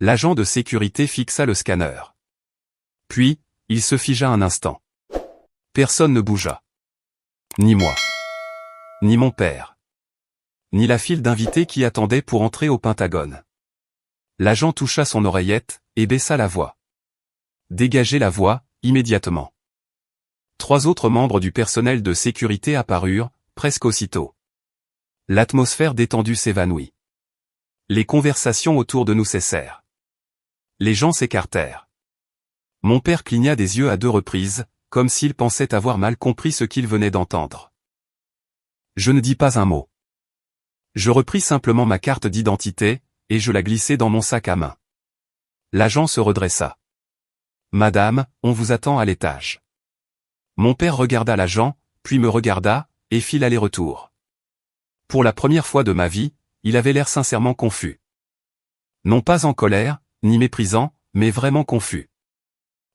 L'agent de sécurité fixa le scanner. Puis, il se figea un instant. Personne ne bougea. Ni moi. Ni mon père. Ni la file d'invités qui attendaient pour entrer au Pentagone. L'agent toucha son oreillette, et baissa la voix. Dégagez la voix, immédiatement. 3 autres membres du personnel de sécurité apparurent, presque aussitôt. L'atmosphère détendue s'évanouit. Les conversations autour de nous cessèrent. Les gens s'écartèrent. Mon père cligna des yeux à 2 reprises, comme s'il pensait avoir mal compris ce qu'il venait d'entendre. Je ne dis pas un mot. Je repris simplement ma carte d'identité, et je la glissai dans mon sac à main. L'agent se redressa. Madame, on vous attend à l'étage. Mon père regarda l'agent, puis me regarda, et fit l'aller-retour. Pour la première fois de ma vie, il avait l'air sincèrement confus. Non pas en colère, ni méprisant, mais vraiment confus.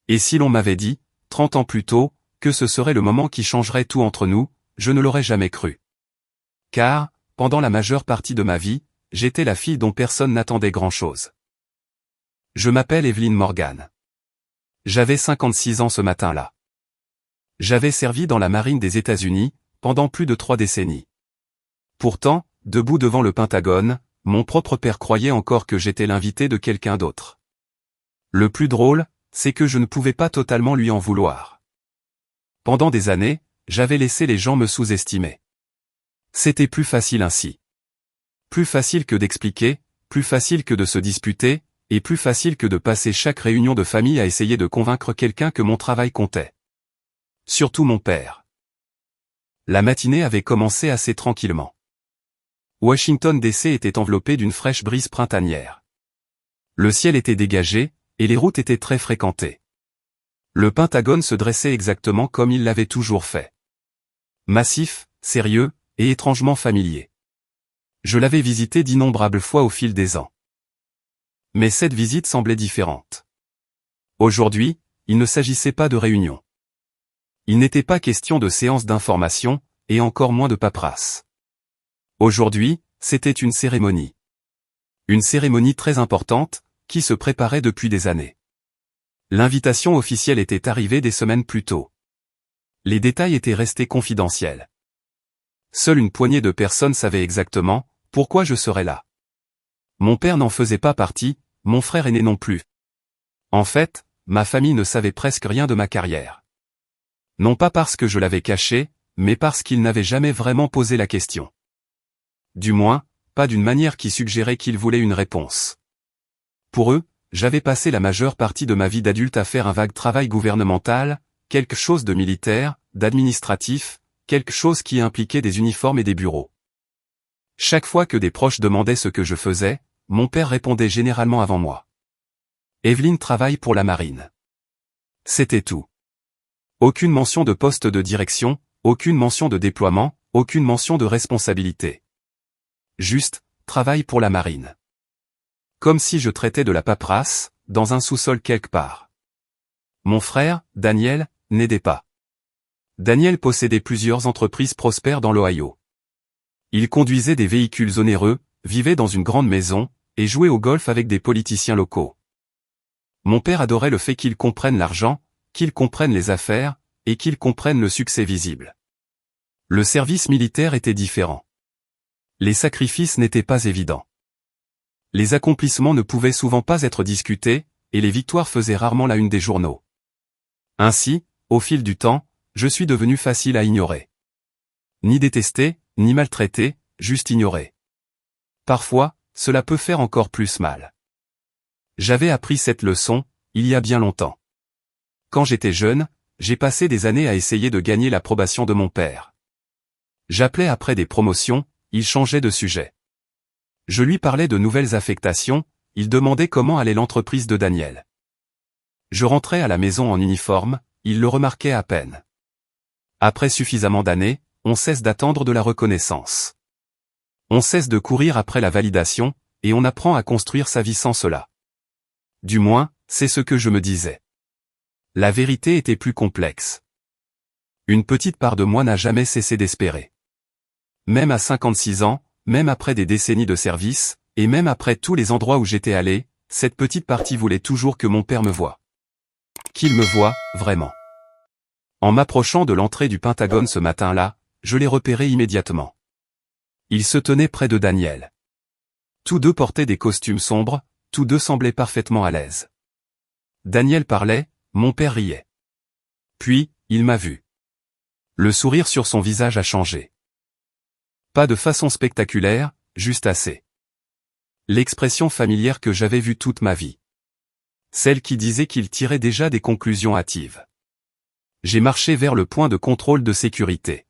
Et si l'on m'avait dit, 30 ans plus tôt, que ce serait le moment qui changerait tout entre nous, je ne l'aurais jamais cru. Car, pendant la majeure partie de ma vie, j'étais la fille dont personne n'attendait grand-chose. Je m'appelle Evelyn Morgan. J'avais 56 ans ce matin-là. J'avais servi dans la marine des États-Unis, pendant plus de 3 décennies. Pourtant, debout devant le Pentagone, mon propre père croyait encore que j'étais l'invité de quelqu'un d'autre. Le plus drôle, c'est que je ne pouvais pas totalement lui en vouloir. Pendant des années, j'avais laissé les gens me sous-estimer. C'était plus facile ainsi. Plus facile que d'expliquer, plus facile que de se disputer, et plus facile que de passer chaque réunion de famille à essayer de convaincre quelqu'un que mon travail comptait. Surtout mon père. La matinée avait commencé assez tranquillement. Washington DC était enveloppé d'une fraîche brise printanière. Le ciel était dégagé, et les routes étaient très fréquentées. Le Pentagone se dressait exactement comme il l'avait toujours fait. Massif, sérieux, et étrangement familier. Je l'avais visité d'innombrables fois au fil des ans. Mais cette visite semblait différente. Aujourd'hui, il ne s'agissait pas de réunion. Il n'était pas question de séance d'information, et encore moins de paperasse. Aujourd'hui, c'était une cérémonie. Une cérémonie très importante, qui se préparait depuis des années. L'invitation officielle était arrivée des semaines plus tôt. Les détails étaient restés confidentiels. Seule une poignée de personnes savaient exactement pourquoi je serais là. Mon père n'en faisait pas partie, mon frère aîné non plus. En fait, ma famille ne savait presque rien de ma carrière. Non pas parce que je l'avais caché, mais parce qu'ils n'avaient jamais vraiment posé la question. Du moins, pas d'une manière qui suggérait qu'ils voulaient une réponse. Pour eux, j'avais passé la majeure partie de ma vie d'adulte à faire un vague travail gouvernemental, quelque chose de militaire, d'administratif, quelque chose qui impliquait des uniformes et des bureaux. Chaque fois que des proches demandaient ce que je faisais, mon père répondait généralement avant moi. Evelyn travaille pour la marine. C'était tout. Aucune mention de poste de direction, aucune mention de déploiement, aucune mention de responsabilité. Juste, travaille pour la marine. Comme si je traitais de la paperasse, dans un sous-sol quelque part. Mon frère, Daniel, n'aidait pas. Daniel possédait plusieurs entreprises prospères dans l'Ohio. Il conduisait des véhicules onéreux, vivait dans une grande maison, et jouait au golf avec des politiciens locaux. Mon père adorait le fait qu'ils comprennent l'argent, qu'ils comprennent les affaires, et qu'ils comprennent le succès visible. Le service militaire était différent. Les sacrifices n'étaient pas évidents. Les accomplissements ne pouvaient souvent pas être discutés, et les victoires faisaient rarement la une des journaux. Ainsi, au fil du temps, je suis devenu facile à ignorer. Ni détesté, ni maltraité, juste ignoré. Parfois, cela peut faire encore plus mal. J'avais appris cette leçon, il y a bien longtemps. Quand j'étais jeune, j'ai passé des années à essayer de gagner l'approbation de mon père. J'appelais après des promotions, il changeait de sujet. Je lui parlais de nouvelles affectations, il demandait comment allait l'entreprise de Daniel. Je rentrais à la maison en uniforme, il le remarquait à peine. Après suffisamment d'années, on cesse d'attendre de la reconnaissance. On cesse de courir après la validation, et on apprend à construire sa vie sans cela. Du moins, c'est ce que je me disais. La vérité était plus complexe. Une petite part de moi n'a jamais cessé d'espérer. Même à 56 ans, même après des décennies de service, et même après tous les endroits où j'étais allé, cette petite partie voulait toujours que mon père me voie. Qu'il me voie, vraiment. En m'approchant de l'entrée du Pentagone ce matin-là, je l'ai repéré immédiatement. Il se tenait près de Daniel. Tous deux portaient des costumes sombres, tous deux semblaient parfaitement à l'aise. Daniel parlait, mon père riait. Puis, il m'a vu. Le sourire sur son visage a changé. Pas de façon spectaculaire, juste assez. L'expression familière que j'avais vue toute ma vie. Celle qui disait qu'il tirait déjà des conclusions hâtives. J'ai marché vers le point de contrôle de sécurité.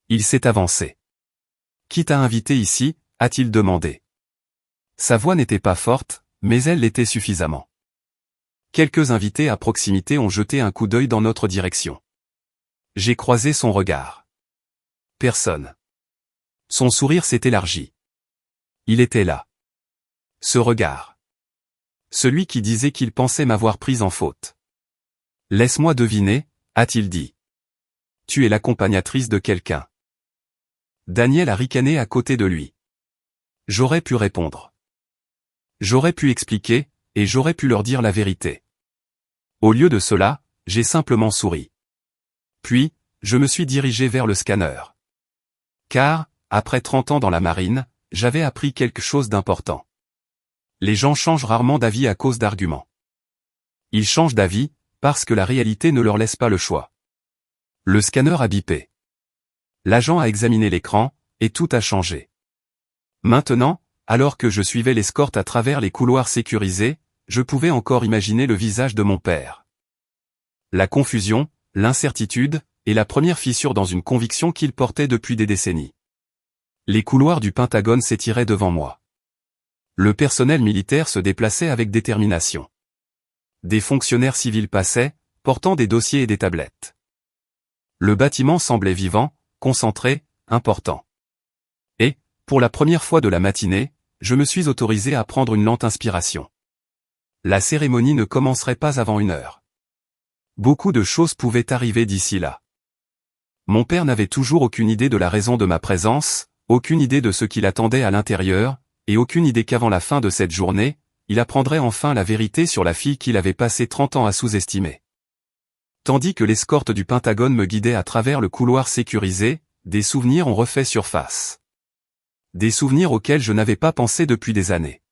Il s'est avancé. Qui t'a invité ici, a-t-il demandé. Sa voix n'était pas forte, mais elle l'était suffisamment. Quelques invités à proximité ont jeté un coup d'œil dans notre direction. J'ai croisé son regard. Personne. Son sourire s'est élargi. Il était là. Ce regard. Celui qui disait qu'il pensait m'avoir prise en faute. Laisse-moi deviner, a-t-il dit. Tu es l'accompagnatrice de quelqu'un. Daniel a ricané à côté de lui. J'aurais pu répondre. J'aurais pu expliquer, et j'aurais pu leur dire la vérité. Au lieu de cela, j'ai simplement souri. Puis, je me suis dirigé vers le scanner. Car, après 30 ans dans la marine, j'avais appris quelque chose d'important. Les gens changent rarement d'avis à cause d'arguments. Ils changent d'avis, parce que la réalité ne leur laisse pas le choix. Le scanner a bipé. L'agent a examiné l'écran, et tout a changé. Maintenant, alors que je suivais l'escorte à travers les couloirs sécurisés, je pouvais encore imaginer le visage de mon père. La confusion, l'incertitude, et la première fissure dans une conviction qu'il portait depuis des décennies. Les couloirs du Pentagone s'étiraient devant moi. Le personnel militaire se déplaçait avec détermination. Des fonctionnaires civils passaient, portant des dossiers et des tablettes. Le bâtiment semblait vivant, concentré, important. Et, pour la première fois de la matinée, je me suis autorisé à prendre une lente inspiration. La cérémonie ne commencerait pas avant 1 heure. Beaucoup de choses pouvaient arriver d'ici là. Mon père n'avait toujours aucune idée de la raison de ma présence, aucune idée de ce qu'il attendait à l'intérieur, et aucune idée qu'avant la fin de cette journée, il apprendrait enfin la vérité sur la fille qu'il avait passé 30 ans à sous-estimer. Tandis que l'escorte du Pentagone me guidait à travers le couloir sécurisé, des souvenirs ont refait surface. Des souvenirs auxquels je n'avais pas pensé depuis des années.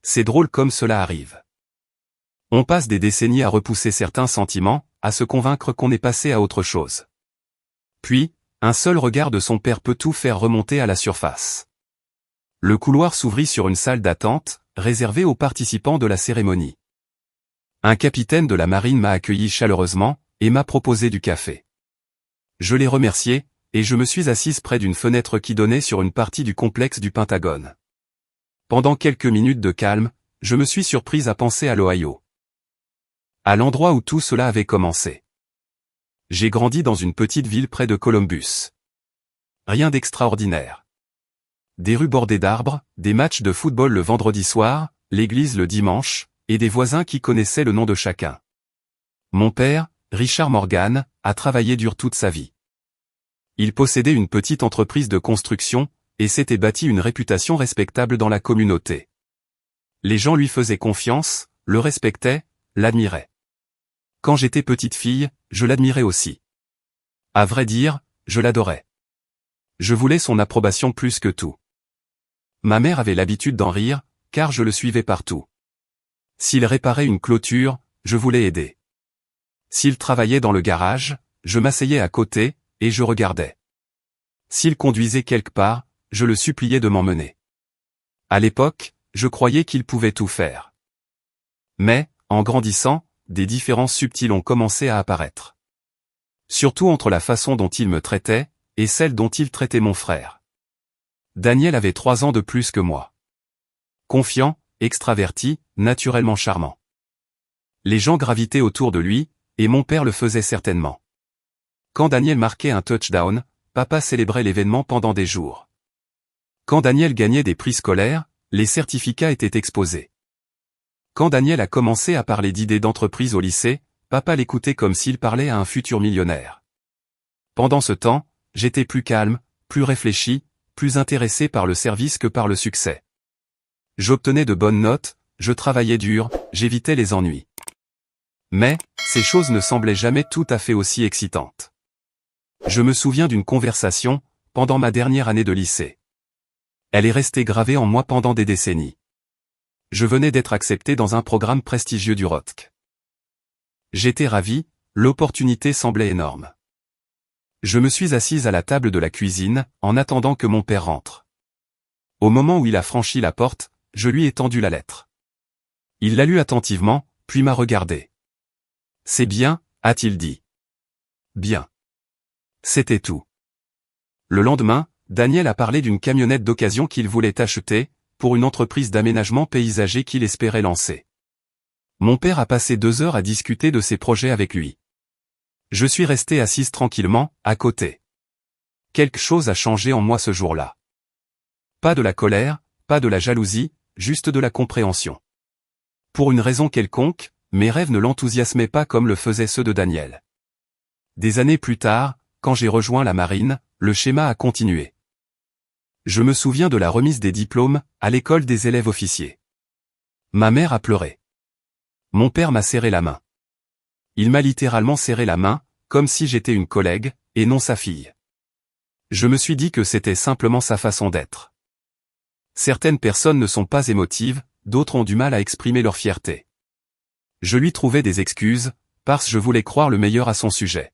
C'est drôle comme cela arrive. On passe des décennies à repousser certains sentiments, à se convaincre qu'on est passé à autre chose. Puis, un seul regard de son père peut tout faire remonter à la surface. Le couloir s'ouvrit sur une salle d'attente, réservée aux participants de la cérémonie. Un capitaine de la marine m'a accueilli chaleureusement, et m'a proposé du café. Je l'ai remercié, et je me suis assise près d'une fenêtre qui donnait sur une partie du complexe du Pentagone. Pendant quelques minutes de calme, je me suis surprise à penser à l'Ohio. À l'endroit où tout cela avait commencé. J'ai grandi dans une petite ville près de Columbus. Rien d'extraordinaire. Des rues bordées d'arbres, des matchs de football le vendredi soir, l'église le dimanche, et des voisins qui connaissaient le nom de chacun. Mon père, Richard Morgan, a travaillé dur toute sa vie. Il possédait une petite entreprise de construction, et s'était bâti une réputation respectable dans la communauté. Les gens lui faisaient confiance, le respectaient, l'admiraient. Quand j'étais petite fille, je l'admirais aussi. À vrai dire, je l'adorais. Je voulais son approbation plus que tout. Ma mère avait l'habitude d'en rire, car je le suivais partout. S'il réparait une clôture, je voulais aider. S'il travaillait dans le garage, je m'asseyais à côté, et je regardais. S'il conduisait quelque part, je le suppliais de m'emmener. À l'époque, je croyais qu'il pouvait tout faire. Mais, en grandissant, des différences subtiles ont commencé à apparaître. Surtout entre la façon dont il me traitait, et celle dont il traitait mon frère. Daniel avait 3 ans de plus que moi. Confiant, extraverti, naturellement charmant. Les gens gravitaient autour de lui, et mon père le faisait certainement. Quand Daniel marquait un touchdown, papa célébrait l'événement pendant des jours. Quand Daniel gagnait des prix scolaires, les certificats étaient exposés. Quand Daniel a commencé à parler d'idées d'entreprise au lycée, papa l'écoutait comme s'il parlait à un futur millionnaire. Pendant ce temps, j'étais plus calme, plus réfléchi, plus intéressé par le service que par le succès. J'obtenais de bonnes notes, je travaillais dur, j'évitais les ennuis. Mais, ces choses ne semblaient jamais tout à fait aussi excitantes. Je me souviens d'une conversation, pendant ma dernière année de lycée. Elle est restée gravée en moi pendant des décennies. Je venais d'être accepté dans un programme prestigieux du ROTC. J'étais ravi, l'opportunité semblait énorme. Je me suis assise à la table de la cuisine, en attendant que mon père rentre. Au moment où il a franchi la porte, je lui ai tendu la lettre. Il l'a lue attentivement, puis m'a regardé. « C'est bien », a-t-il dit. Bien. C'était tout. Le lendemain, Daniel a parlé d'une camionnette d'occasion qu'il voulait acheter, pour une entreprise d'aménagement paysager qu'il espérait lancer. Mon père a passé 2 heures à discuter de ses projets avec lui. Je suis resté assise tranquillement, à côté. Quelque chose a changé en moi ce jour-là. Pas de la colère, pas de la jalousie, juste de la compréhension. Pour une raison quelconque, mes rêves ne l'enthousiasmaient pas comme le faisaient ceux de Daniel. Des années plus tard, quand j'ai rejoint la marine, le schéma a continué. Je me souviens de la remise des diplômes, à l'école des élèves officiers. Ma mère a pleuré. Mon père m'a serré la main. Il m'a littéralement serré la main, comme si j'étais une collègue, et non sa fille. Je me suis dit que c'était simplement sa façon d'être. Certaines personnes ne sont pas émotives, d'autres ont du mal à exprimer leur fierté. Je lui trouvais des excuses, parce que je voulais croire le meilleur à son sujet.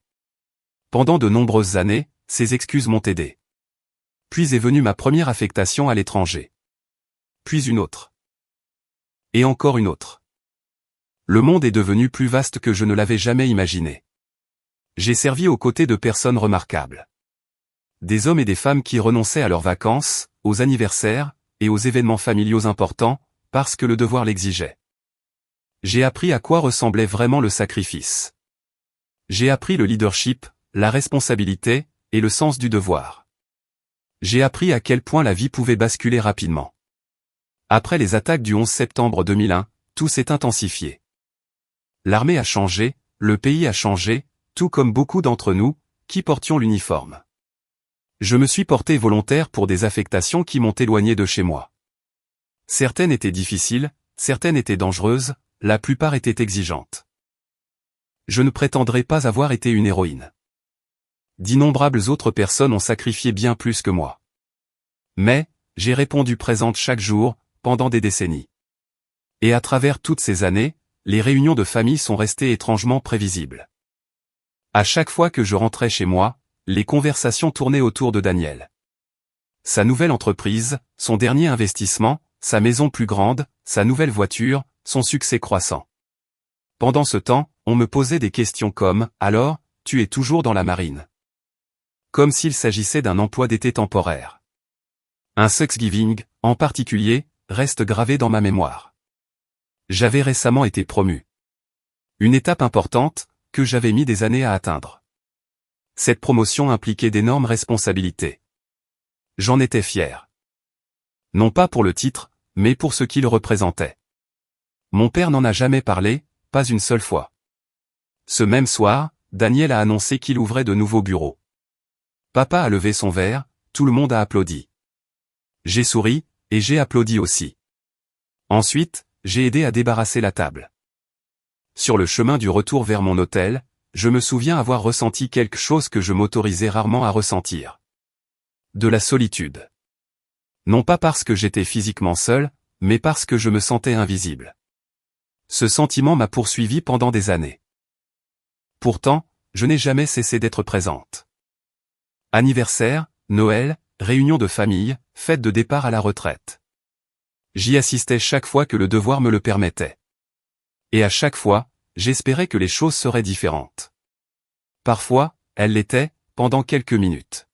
Pendant de nombreuses années, ces excuses m'ont aidé. Puis est venue ma première affectation à l'étranger. Puis une autre. Et encore une autre. Le monde est devenu plus vaste que je ne l'avais jamais imaginé. J'ai servi aux côtés de personnes remarquables. Des hommes et des femmes qui renonçaient à leurs vacances, aux anniversaires, et aux événements familiaux importants, parce que le devoir l'exigeait. J'ai appris à quoi ressemblait vraiment le sacrifice. J'ai appris le leadership, la responsabilité, et le sens du devoir. J'ai appris à quel point la vie pouvait basculer rapidement. Après les attaques du 11 septembre 2001, tout s'est intensifié. L'armée a changé, le pays a changé, tout comme beaucoup d'entre nous, qui portions l'uniforme. Je me suis porté volontaire pour des affectations qui m'ont éloigné de chez moi. Certaines étaient difficiles, certaines étaient dangereuses, la plupart étaient exigeantes. Je ne prétendrai pas avoir été une héroïne. D'innombrables autres personnes ont sacrifié bien plus que moi. Mais, j'ai répondu présente chaque jour, pendant des décennies. Et à travers toutes ces années, les réunions de famille sont restées étrangement prévisibles. À chaque fois que je rentrais chez moi, les conversations tournaient autour de Daniel. Sa nouvelle entreprise, son dernier investissement, sa maison plus grande, sa nouvelle voiture, son succès croissant. Pendant ce temps, on me posait des questions comme « Alors, tu es toujours dans la marine ?» Comme s'il s'agissait d'un emploi d'été temporaire. Un Thanksgiving, en particulier, reste gravé dans ma mémoire. J'avais récemment été promu. Une étape importante, que j'avais mis des années à atteindre. Cette promotion impliquait d'énormes responsabilités. J'en étais fier. Non pas pour le titre, mais pour ce qu'il représentait. Mon père n'en a jamais parlé, pas une seule fois. Ce même soir, Daniel a annoncé qu'il ouvrait de nouveaux bureaux. Papa a levé son verre, tout le monde a applaudi. J'ai souri, et j'ai applaudi aussi. Ensuite, j'ai aidé à débarrasser la table. Sur le chemin du retour vers mon hôtel, je me souviens avoir ressenti quelque chose que je m'autorisais rarement à ressentir. De la solitude. Non pas parce que j'étais physiquement seul, mais parce que je me sentais invisible. Ce sentiment m'a poursuivi pendant des années. Pourtant, je n'ai jamais cessé d'être présente. Anniversaire, Noël, réunion de famille, fête de départ à la retraite. J'y assistais chaque fois que le devoir me le permettait. Et à chaque fois, j'espérais que les choses seraient différentes. Parfois, elles l'étaient, pendant quelques minutes.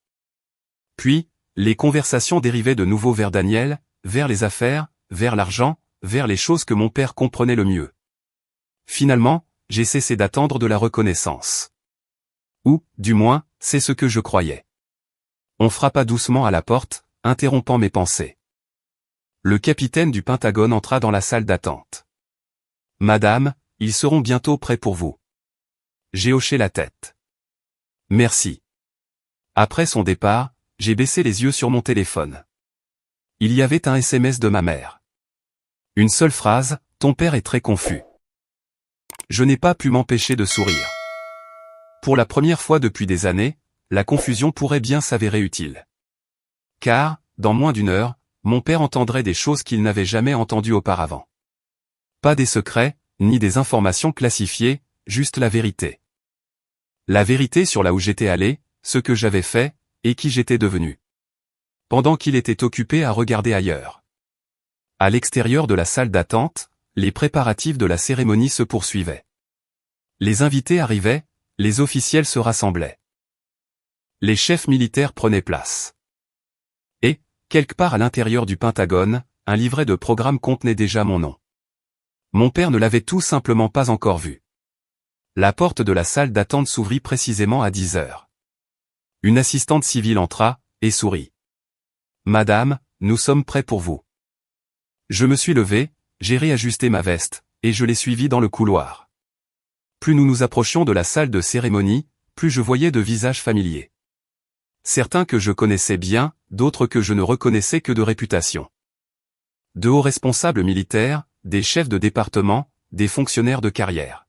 Puis, les conversations dérivaient de nouveau vers Daniel, vers les affaires, vers l'argent, vers les choses que mon père comprenait le mieux. Finalement, j'ai cessé d'attendre de la reconnaissance. Ou, du moins, c'est ce que je croyais. On frappa doucement à la porte, interrompant mes pensées. Le capitaine du Pentagone entra dans la salle d'attente. « Madame, ils seront bientôt prêts pour vous. » J'ai hoché la tête. « Merci. » Après son départ, j'ai baissé les yeux sur mon téléphone. Il y avait un SMS de ma mère. Une seule phrase, ton père est très confus. Je n'ai pas pu m'empêcher de sourire. Pour la première fois depuis des années, la confusion pourrait bien s'avérer utile. Car, dans moins d'une heure, mon père entendrait des choses qu'il n'avait jamais entendues auparavant. Pas des secrets, ni des informations classifiées, juste la vérité. La vérité sur là où j'étais allé, ce que j'avais fait, et qui j'étais devenu. Pendant qu'il était occupé à regarder ailleurs. À l'extérieur de la salle d'attente, les préparatifs de la cérémonie se poursuivaient. Les invités arrivaient, les officiels se rassemblaient. Les chefs militaires prenaient place. Et, quelque part à l'intérieur du Pentagone, un livret de programme contenait déjà mon nom. Mon père ne l'avait tout simplement pas encore vu. La porte de la salle d'attente s'ouvrit précisément à 10 heures. Une assistante civile entra, et sourit. « Madame, nous sommes prêts pour vous. » Je me suis levé, j'ai réajusté ma veste, et je l'ai suivie dans le couloir. Plus nous nous approchions de la salle de cérémonie, plus je voyais de visages familiers. Certains que je connaissais bien, d'autres que je ne reconnaissais que de réputation. De hauts responsables militaires, des chefs de département, des fonctionnaires de carrière.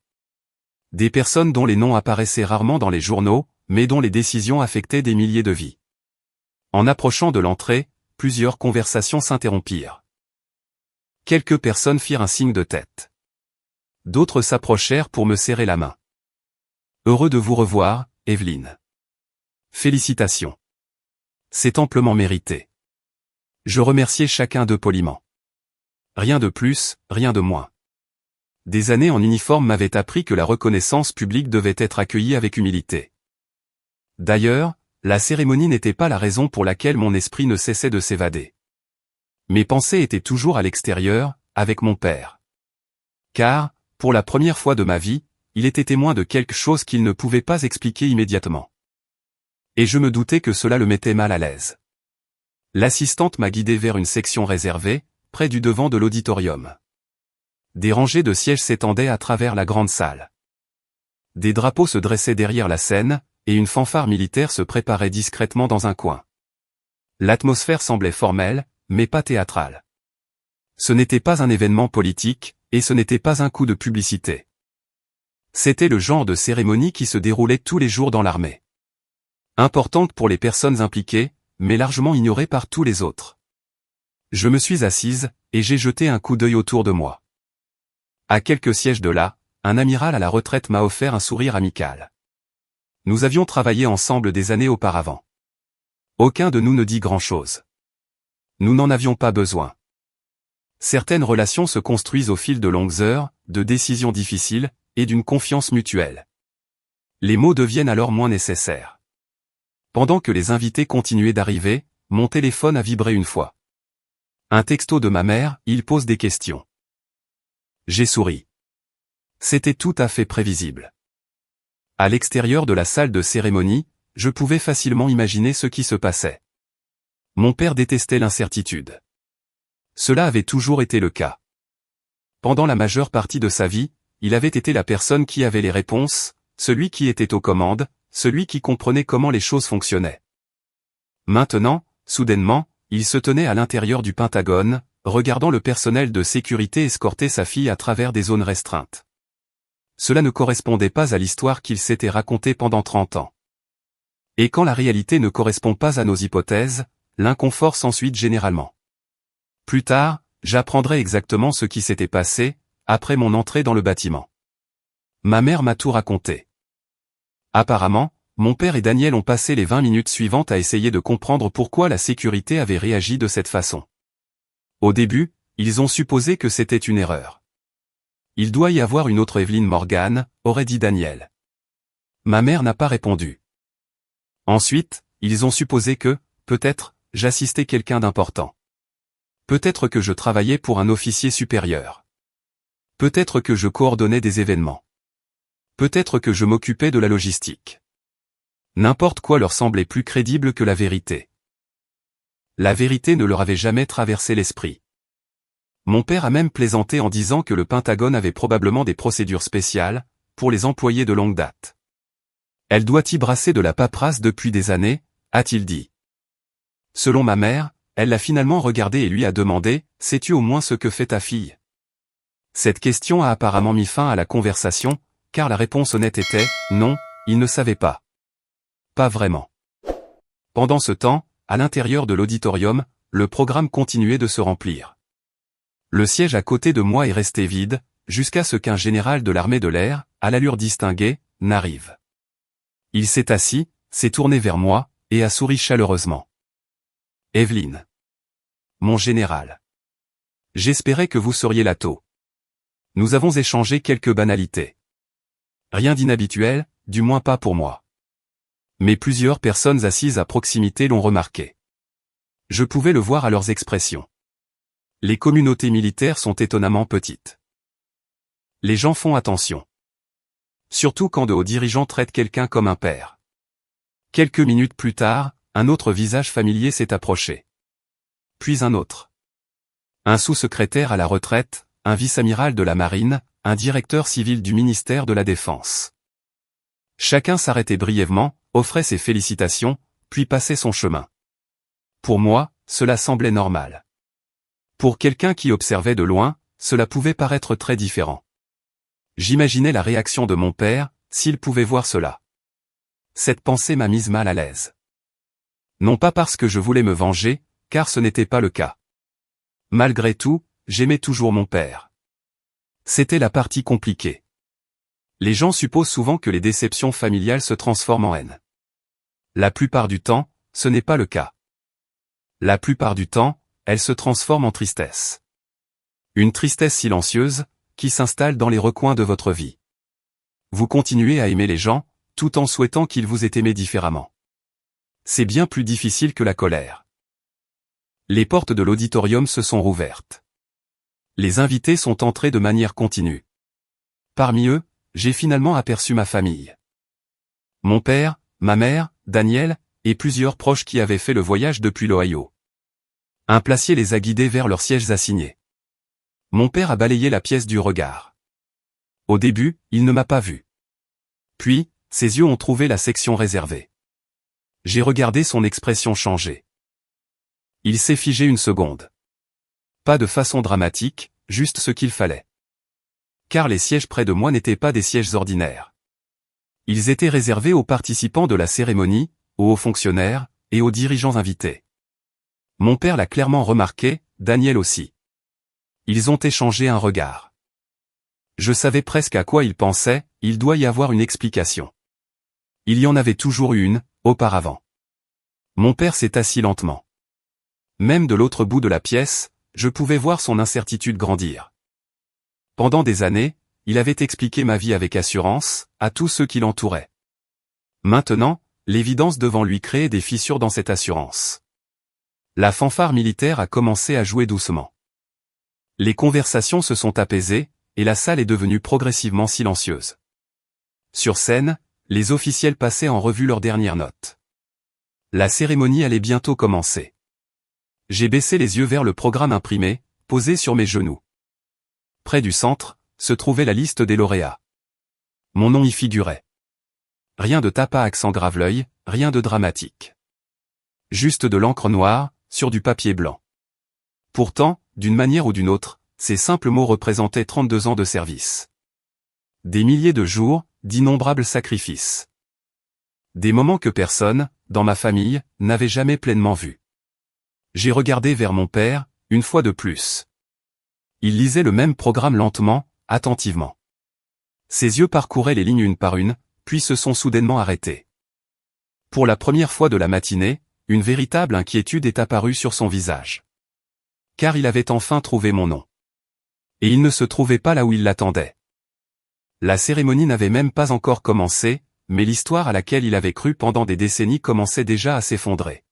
Des personnes dont les noms apparaissaient rarement dans les journaux, mais dont les décisions affectaient des milliers de vies. En approchant de l'entrée, plusieurs conversations s'interrompirent. Quelques personnes firent un signe de tête. D'autres s'approchèrent pour me serrer la main. Heureux de vous revoir, Evelyne. Félicitations. C'est amplement mérité. Je remerciai chacun d'eux poliment. Rien de plus, rien de moins. Des années en uniforme m'avaient appris que la reconnaissance publique devait être accueillie avec humilité. D'ailleurs, la cérémonie n'était pas la raison pour laquelle mon esprit ne cessait de s'évader. Mes pensées étaient toujours à l'extérieur, avec mon père. Car, pour la première fois de ma vie, il était témoin de quelque chose qu'il ne pouvait pas expliquer immédiatement. Et je me doutais que cela le mettait mal à l'aise. L'assistante m'a guidé vers une section réservée, près du devant de l'auditorium. Des rangées de sièges s'étendaient à travers la grande salle. Des drapeaux se dressaient derrière la scène, et une fanfare militaire se préparait discrètement dans un coin. L'atmosphère semblait formelle, mais pas théâtrale. Ce n'était pas un événement politique, et ce n'était pas un coup de publicité. C'était le genre de cérémonie qui se déroulait tous les jours dans l'armée. Importante pour les personnes impliquées, mais largement ignorée par tous les autres. Je me suis assise, et j'ai jeté un coup d'œil autour de moi. À quelques sièges de là, un amiral à la retraite m'a offert un sourire amical. Nous avions travaillé ensemble des années auparavant. Aucun de nous ne dit grand-chose. Nous n'en avions pas besoin. Certaines relations se construisent au fil de longues heures, de décisions difficiles, et d'une confiance mutuelle. Les mots deviennent alors moins nécessaires. Pendant que les invités continuaient d'arriver, mon téléphone a vibré une fois. Un texto de ma mère, il pose des questions. J'ai souri. C'était tout à fait prévisible. À l'extérieur de la salle de cérémonie, je pouvais facilement imaginer ce qui se passait. Mon père détestait l'incertitude. Cela avait toujours été le cas. Pendant la majeure partie de sa vie, il avait été la personne qui avait les réponses, celui qui était aux commandes, celui qui comprenait comment les choses fonctionnaient. Maintenant, soudainement, il se tenait à l'intérieur du Pentagone, regardant le personnel de sécurité escorter sa fille à travers des zones restreintes. Cela ne correspondait pas à l'histoire qu'il s'était racontée pendant 30 ans. Et quand la réalité ne correspond pas à nos hypothèses, l'inconfort s'ensuit généralement. Plus tard, j'apprendrai exactement ce qui s'était passé, après mon entrée dans le bâtiment. Ma mère m'a tout raconté. Apparemment, mon père et Daniel ont passé les 20 minutes suivantes à essayer de comprendre pourquoi la sécurité avait réagi de cette façon. Au début, ils ont supposé que c'était une erreur. Il doit y avoir une autre Evelyne Morgan, aurait dit Daniel. Ma mère n'a pas répondu. Ensuite, ils ont supposé que, peut-être, j'assistais quelqu'un d'important. Peut-être que je travaillais pour un officier supérieur. Peut-être que je coordonnais des événements. Peut-être que je m'occupais de la logistique. N'importe quoi leur semblait plus crédible que la vérité. La vérité ne leur avait jamais traversé l'esprit. Mon père a même plaisanté en disant que le Pentagone avait probablement des procédures spéciales, pour les employés de longue date. Elle doit y brasser de la paperasse depuis des années, a-t-il dit. Selon ma mère, elle l'a finalement regardé et lui a demandé « Sais-tu au moins ce que fait ta fille ?» Cette question a apparemment mis fin à la conversation, car la réponse honnête était « Non, il ne savait pas. » Pas vraiment. Pendant ce temps, à l'intérieur de l'auditorium, le programme continuait de se remplir. Le siège à côté de moi est resté vide, jusqu'à ce qu'un général de l'armée de l'air, à l'allure distinguée, n'arrive. Il s'est assis, s'est tourné vers moi, et a souri chaleureusement. « Evelyne. Mon général. J'espérais que vous seriez là tôt. Nous avons échangé quelques banalités. Rien d'inhabituel, du moins pas pour moi. Mais plusieurs personnes assises à proximité l'ont remarqué. Je pouvais le voir à leurs expressions. Les communautés militaires sont étonnamment petites. Les gens font attention. Surtout quand de hauts dirigeants traitent quelqu'un comme un père. Quelques minutes plus tard, un autre visage familier s'est approché. Puis un autre. Un sous-secrétaire à la retraite, un vice-amiral de la marine, un directeur civil du ministère de la Défense. Chacun s'arrêtait brièvement, offrait ses félicitations, puis passait son chemin. Pour moi, cela semblait normal. Pour quelqu'un qui observait de loin, cela pouvait paraître très différent. J'imaginais la réaction de mon père, s'il pouvait voir cela. Cette pensée m'a mise mal à l'aise. Non pas parce que je voulais me venger, car ce n'était pas le cas. Malgré tout, j'aimais toujours mon père. C'était la partie compliquée. Les gens supposent souvent que les déceptions familiales se transforment en haine. La plupart du temps, ce n'est pas le cas. La plupart du temps, elles se transforment en tristesse. Une tristesse silencieuse, qui s'installe dans les recoins de votre vie. Vous continuez à aimer les gens, tout en souhaitant qu'ils vous aient aimé différemment. C'est bien plus difficile que la colère. Les portes de l'auditorium se sont rouvertes. Les invités sont entrés de manière continue. Parmi eux, j'ai finalement aperçu ma famille. Mon père, ma mère, Daniel, et plusieurs proches qui avaient fait le voyage depuis l'Ohio. Un placier les a guidés vers leurs sièges assignés. Mon père a balayé la pièce du regard. Au début, il ne m'a pas vu. Puis, ses yeux ont trouvé la section réservée. J'ai regardé son expression changer. Il s'est figé une seconde. Pas de façon dramatique, juste ce qu'il fallait. Car les sièges près de moi n'étaient pas des sièges ordinaires. Ils étaient réservés aux participants de la cérémonie, aux hauts fonctionnaires, et aux dirigeants invités. Mon père l'a clairement remarqué, Daniel aussi. Ils ont échangé un regard. Je savais presque à quoi ils pensaient, il doit y avoir une explication. Il y en avait toujours eu une, auparavant. Mon père s'est assis lentement. Même de l'autre bout de la pièce, je pouvais voir son incertitude grandir. Pendant des années, il avait expliqué ma vie avec assurance, à tous ceux qui l'entouraient. Maintenant, l'évidence devant lui créait des fissures dans cette assurance. La fanfare militaire a commencé à jouer doucement. Les conversations se sont apaisées, et la salle est devenue progressivement silencieuse. Sur scène, les officiels passaient en revue leurs dernières notes. La cérémonie allait bientôt commencer. J'ai baissé les yeux vers le programme imprimé, posé sur mes genoux. Près du centre, se trouvait la liste des lauréats. Mon nom y figurait. Rien de tape à accent grave-l'œil, rien de dramatique. Juste de l'encre noire, sur du papier blanc. Pourtant, d'une manière ou d'une autre, ces simples mots représentaient 32 ans de service. Des milliers de jours, d'innombrables sacrifices. Des moments que personne, dans ma famille, n'avait jamais pleinement vus. J'ai regardé vers mon père, une fois de plus. Il lisait le même programme lentement, attentivement. Ses yeux parcouraient les lignes une par une, puis se sont soudainement arrêtés. Pour la première fois de la matinée, une véritable inquiétude est apparue sur son visage. Car il avait enfin trouvé mon nom. Et il ne se trouvait pas là où il l'attendait. La cérémonie n'avait même pas encore commencé, mais l'histoire à laquelle il avait cru pendant des décennies commençait déjà à s'effondrer.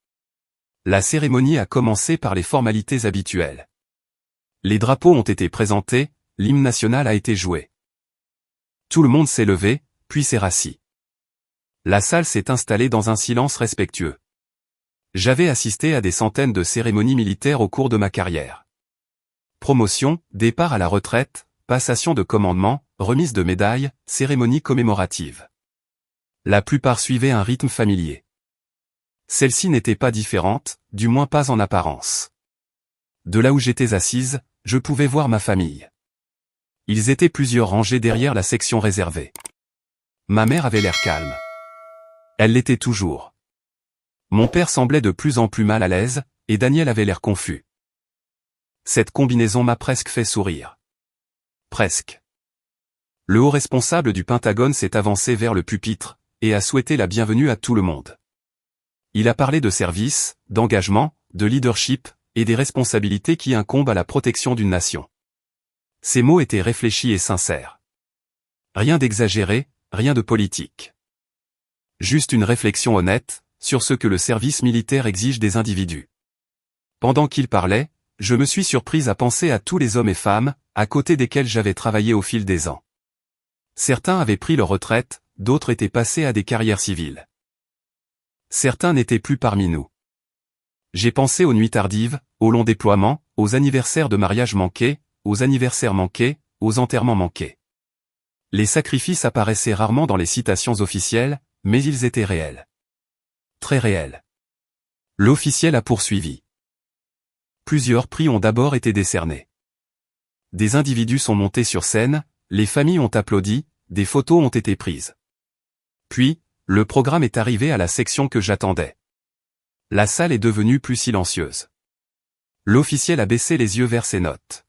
La cérémonie a commencé par les formalités habituelles. Les drapeaux ont été présentés, l'hymne national a été joué. Tout le monde s'est levé, puis s'est rassis. La salle s'est installée dans un silence respectueux. J'avais assisté à des centaines de cérémonies militaires au cours de ma carrière. Promotion, départ à la retraite, passation de commandement, remise de médailles, cérémonies commémoratives. La plupart suivaient un rythme familier. Celle-ci n'était pas différente, du moins pas en apparence. De là où j'étais assise, je pouvais voir ma famille. Ils étaient plusieurs rangées derrière la section réservée. Ma mère avait l'air calme. Elle l'était toujours. Mon père semblait de plus en plus mal à l'aise, et Daniel avait l'air confus. Cette combinaison m'a presque fait sourire. Presque. Le haut responsable du Pentagone s'est avancé vers le pupitre, et a souhaité la bienvenue à tout le monde. Il a parlé de service, d'engagement, de leadership, et des responsabilités qui incombent à la protection d'une nation. Ces mots étaient réfléchis et sincères. Rien d'exagéré, rien de politique. Juste une réflexion honnête, sur ce que le service militaire exige des individus. Pendant qu'il parlait, je me suis surprise à penser à tous les hommes et femmes, à côté desquels j'avais travaillé au fil des ans. Certains avaient pris leur retraite, d'autres étaient passés à des carrières civiles. Certains n'étaient plus parmi nous. J'ai pensé aux nuits tardives, aux longs déploiements, aux anniversaires de mariage manqués, aux anniversaires manqués, aux enterrements manqués. Les sacrifices apparaissaient rarement dans les citations officielles, mais ils étaient réels. Très réels. L'officiel a poursuivi. Plusieurs prix ont d'abord été décernés. Des individus sont montés sur scène, les familles ont applaudi, des photos ont été prises. Puis, le programme est arrivé à la section que j'attendais. La salle est devenue plus silencieuse. L'officiel a baissé les yeux vers ses notes.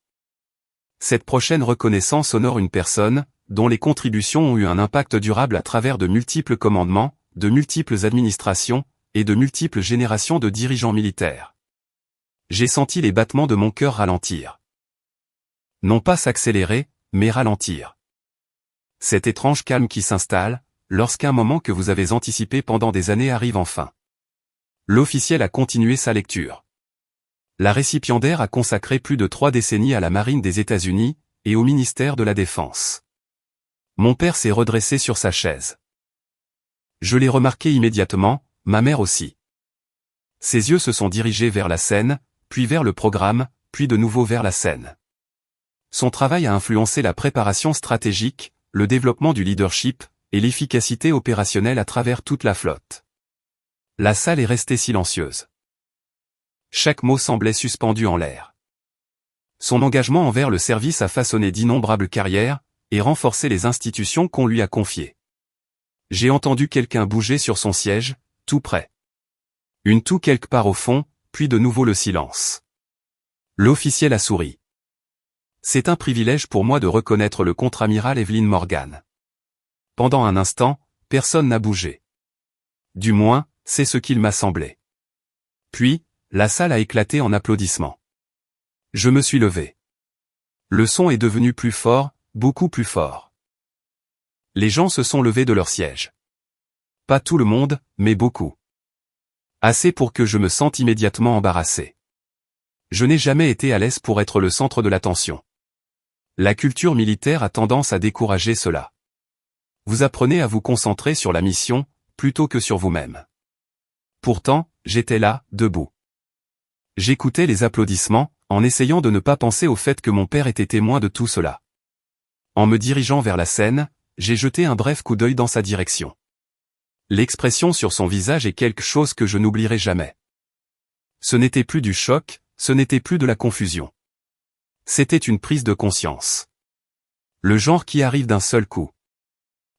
Cette prochaine reconnaissance honore une personne, dont les contributions ont eu un impact durable à travers de multiples commandements, de multiples administrations, et de multiples générations de dirigeants militaires. J'ai senti les battements de mon cœur ralentir. Non pas s'accélérer, mais ralentir. Cet étrange calme qui s'installe, lorsqu'un moment que vous avez anticipé pendant des années arrive enfin. L'officiel a continué sa lecture. La récipiendaire a consacré plus de 3 décennies à la marine des États-Unis, et au ministère de la Défense. Mon père s'est redressé sur sa chaise. Je l'ai remarqué immédiatement, ma mère aussi. Ses yeux se sont dirigés vers la scène, puis vers le programme, puis de nouveau vers la scène. Son travail a influencé la préparation stratégique, le développement du leadership, et l'efficacité opérationnelle à travers toute la flotte. La salle est restée silencieuse. Chaque mot semblait suspendu en l'air. Son engagement envers le service a façonné d'innombrables carrières, et renforcé les institutions qu'on lui a confiées. J'ai entendu quelqu'un bouger sur son siège, tout près. Une toux quelque part au fond, puis de nouveau le silence. L'officiel a souri. C'est un privilège pour moi de reconnaître le contre-amiral Evelyn Morgan. Pendant un instant, personne n'a bougé. Du moins, c'est ce qu'il m'a semblé. Puis, la salle a éclaté en applaudissements. Je me suis levé. Le son est devenu plus fort, beaucoup plus fort. Les gens se sont levés de leur siège. Pas tout le monde, mais beaucoup. Assez pour que je me sente immédiatement embarrassé. Je n'ai jamais été à l'aise pour être le centre de l'attention. La culture militaire a tendance à décourager cela. Vous apprenez à vous concentrer sur la mission, plutôt que sur vous-même. Pourtant, j'étais là, debout. J'écoutais les applaudissements, en essayant de ne pas penser au fait que mon père était témoin de tout cela. En me dirigeant vers la scène, j'ai jeté un bref coup d'œil dans sa direction. L'expression sur son visage est quelque chose que je n'oublierai jamais. Ce n'était plus du choc, ce n'était plus de la confusion. C'était une prise de conscience. Le genre qui arrive d'un seul coup.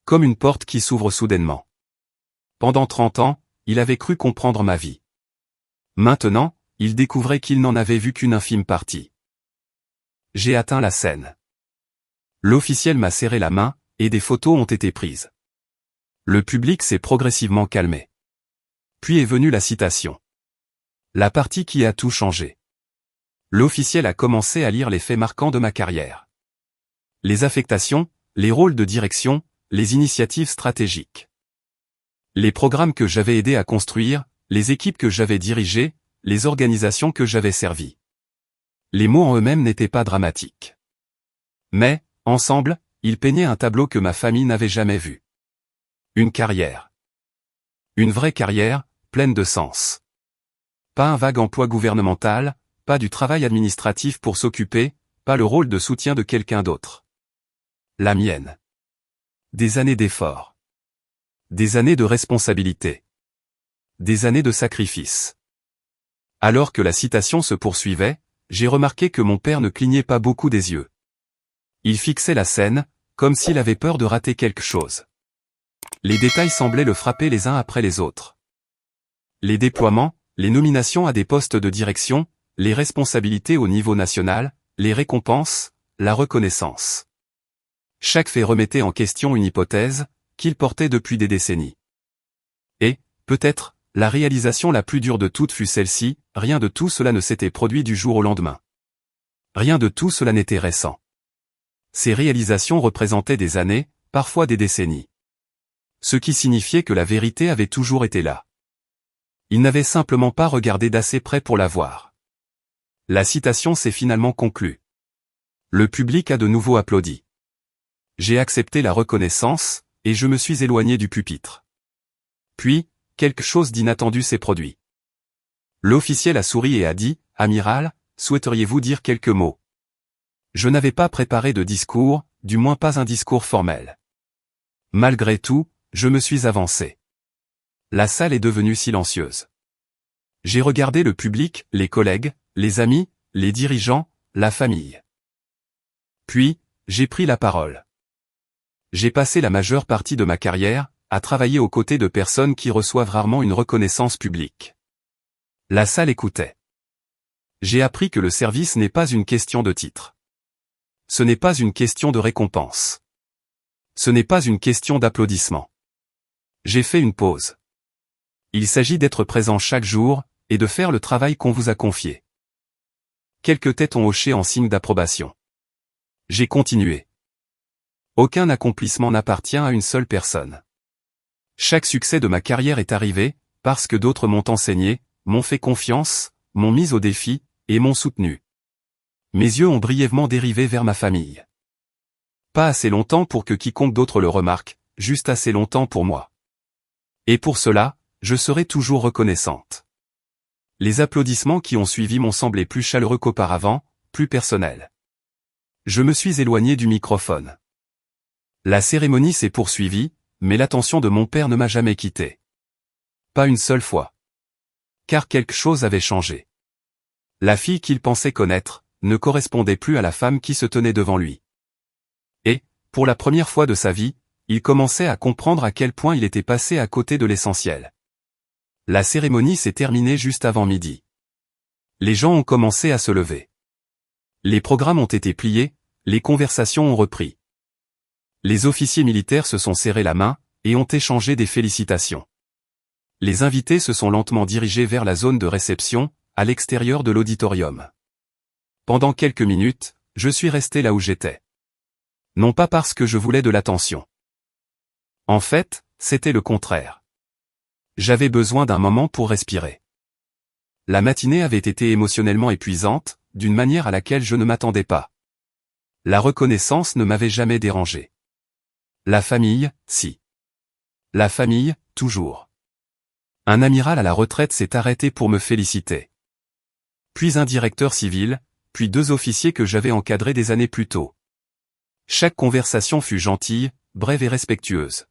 Comme une porte qui s'ouvre soudainement. Pendant 30 ans, il avait cru comprendre ma vie. Maintenant, il découvrait qu'il n'en avait vu qu'une infime partie. J'ai atteint la scène. L'officiel m'a serré la main, et des photos ont été prises. Le public s'est progressivement calmé. Puis est venue la citation. La partie qui a tout changé. L'officiel a commencé à lire les faits marquants de ma carrière. Les affectations, les rôles de direction, les initiatives stratégiques. Les programmes que j'avais aidé à construire, les équipes que j'avais dirigées, les organisations que j'avais servies. Les mots en eux-mêmes n'étaient pas dramatiques. Mais, ensemble, ils peignaient un tableau que ma famille n'avait jamais vu. Une carrière. Une vraie carrière, pleine de sens. Pas un vague emploi gouvernemental, pas du travail administratif pour s'occuper, pas le rôle de soutien de quelqu'un d'autre. La mienne. Des années d'efforts. Des années de responsabilité. des années de sacrifice. Alors que la citation se poursuivait, j'ai remarqué que mon père ne clignait pas beaucoup des yeux. Il fixait la scène, comme s'il avait peur de rater quelque chose. Les détails semblaient le frapper les uns après les autres. Les déploiements, les nominations à des postes de direction, les responsabilités au niveau national, les récompenses, la reconnaissance. Chaque fait remettait en question une hypothèse, qu'il portait depuis des décennies. Et, peut-être, la réalisation la plus dure de toutes fut celle-ci, rien de tout cela ne s'était produit du jour au lendemain. Rien de tout cela n'était récent. Ces réalisations représentaient des années, parfois des décennies. Ce qui signifiait que la vérité avait toujours été là. Il n'avait simplement pas regardé d'assez près pour la voir. La citation s'est finalement conclue. Le public a de nouveau applaudi. J'ai accepté la reconnaissance, et je me suis éloigné du pupitre. Puis, quelque chose d'inattendu s'est produit. L'officiel a souri et a dit, « Amiral, souhaiteriez-vous dire quelques mots ?» Je n'avais pas préparé de discours, du moins pas un discours formel. Malgré tout, je me suis avancé. La salle est devenue silencieuse. J'ai regardé le public, les collègues, les amis, les dirigeants, la famille. Puis, j'ai pris la parole. J'ai passé la majeure partie de ma carrière à travailler aux côtés de personnes qui reçoivent rarement une reconnaissance publique. La salle écoutait. J'ai appris que le service n'est pas une question de titre. Ce n'est pas une question de récompense. Ce n'est pas une question d'applaudissement. J'ai fait une pause. Il s'agit d'être présent chaque jour, et de faire le travail qu'on vous a confié. Quelques têtes ont hoché en signe d'approbation. J'ai continué. Aucun accomplissement n'appartient à une seule personne. Chaque succès de ma carrière est arrivé, parce que d'autres m'ont enseigné, m'ont fait confiance, m'ont mis au défi, et m'ont soutenu. Mes yeux ont brièvement dérivé vers ma famille. Pas assez longtemps pour que quiconque d'autre le remarque, juste assez longtemps pour moi. Et pour cela, je serai toujours reconnaissante. Les applaudissements qui ont suivi m'ont semblé plus chaleureux qu'auparavant, plus personnels. Je me suis éloigné du microphone. La cérémonie s'est poursuivie, mais l'attention de mon père ne m'a jamais quitté. Pas une seule fois. Car quelque chose avait changé. La fille qu'il pensait connaître ne correspondait plus à la femme qui se tenait devant lui. Et, pour la première fois de sa vie, il commençait à comprendre à quel point il était passé à côté de l'essentiel. La cérémonie s'est terminée juste avant midi. Les gens ont commencé à se lever. Les programmes ont été pliés, les conversations ont repris. Les officiers militaires se sont serrés la main, et ont échangé des félicitations. Les invités se sont lentement dirigés vers la zone de réception, à l'extérieur de l'auditorium. Pendant quelques minutes, je suis resté là où j'étais. Non pas parce que je voulais de l'attention. En fait, c'était le contraire. J'avais besoin d'un moment pour respirer. La matinée avait été émotionnellement épuisante, d'une manière à laquelle je ne m'attendais pas. La reconnaissance ne m'avait jamais dérangé. La famille, si. La famille, toujours. Un amiral à la retraite s'est arrêté pour me féliciter. Puis un directeur civil, puis 2 officiers que j'avais encadrés des années plus tôt. Chaque conversation fut gentille, brève et respectueuse.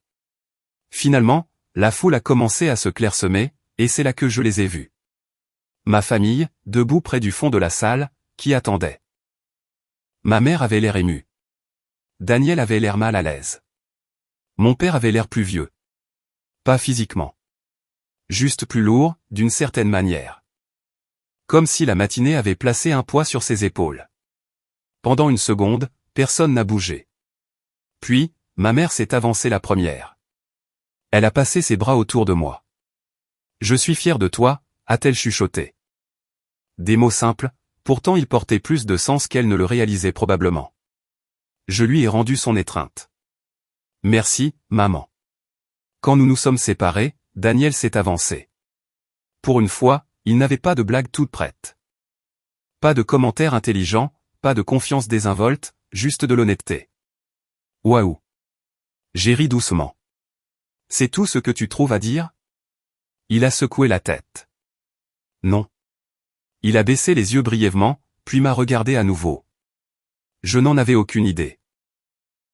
Finalement, la foule a commencé à se clairsemer, et c'est là que je les ai vus. Ma famille, debout près du fond de la salle, qui attendait. Ma mère avait l'air émue. Daniel avait l'air mal à l'aise. Mon père avait l'air plus vieux. Pas physiquement. Juste plus lourd, d'une certaine manière. Comme si la matinée avait placé un poids sur ses épaules. Pendant une seconde, personne n'a bougé. Puis, ma mère s'est avancée la première. Elle a passé ses bras autour de moi. « Je suis fier de toi », a-t-elle chuchoté. Des mots simples, pourtant ils portaient plus de sens qu'elle ne le réalisait probablement. Je lui ai rendu son étreinte. « Merci, maman. » Quand nous nous sommes séparés, Daniel s'est avancé. Pour une fois, il n'avait pas de blague toute prête. Pas de commentaires intelligents, pas de confiance désinvolte, juste de l'honnêteté. Waouh. J'ai ri doucement. C'est tout ce que tu trouves à dire? Il a secoué la tête. Non. Il a baissé les yeux brièvement, puis m'a regardé à nouveau. Je n'en avais aucune idée.